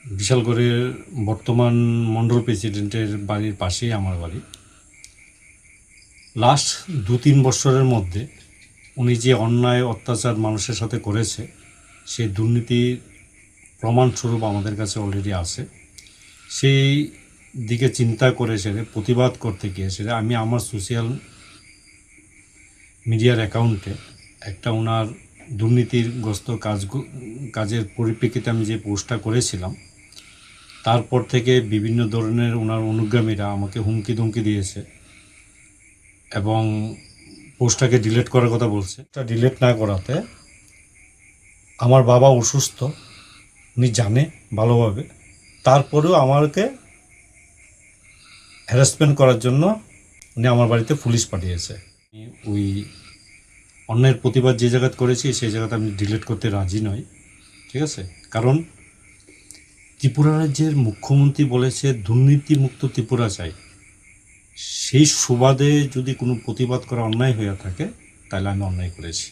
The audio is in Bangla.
বিশালগড়ের বর্তমান মণ্ডল প্রেসিডেন্টের বাড়ির পাশেই আমার বাড়ি। লাস্ট 2-3 বছরের মধ্যে উনি যে অন্যায় অত্যাচার মানুষের সাথে করেছে সেই দুর্নীতির প্রমাণস্বরূপ আমাদের কাছে অলরেডি আছে। সেই দিকে চিন্তা করে সেটা প্রতিবাদ করতে গিয়ে সেটা আমি আমার সোশ্যাল মিডিয়ার অ্যাকাউন্টে একটা ওনার দুর্নীতিগ্রস্ত কাজের পরিপ্রেক্ষিতে আমি যে পোস্টটা করেছিলাম, তারপর থেকে বিভিন্ন ধরনের ওনার অনুগামীরা আমাকে হুমকি ধমকি দিয়েছে এবং পোস্টটাকে ডিলিট করার কথা বলছে। এটা ডিলিট না করাতে আমার বাবা অসুস্থ, উনি জানে ভালোভাবে, তারপরেও আমাকে হ্যারাসমেন্ট করার জন্য উনি আমার বাড়িতে পুলিশ পাঠিয়েছে। ওই অন্যের প্রতিবাদ যে জায়গাতে করেছি সেই জায়গাতে আমি ডিলিট করতে রাজি নই, ঠিক আছে? কারণ ত্রিপুরা রাজ্যের মুখ্যমন্ত্রী বলেছে দুর্নীতিমুক্ত ত্রিপুরা চাই। সেই সুবাদে যদি কোনো প্রতিবাদ করা অন্যায় হয়ে থাকে তাহলে আমি অন্যায় করেছি।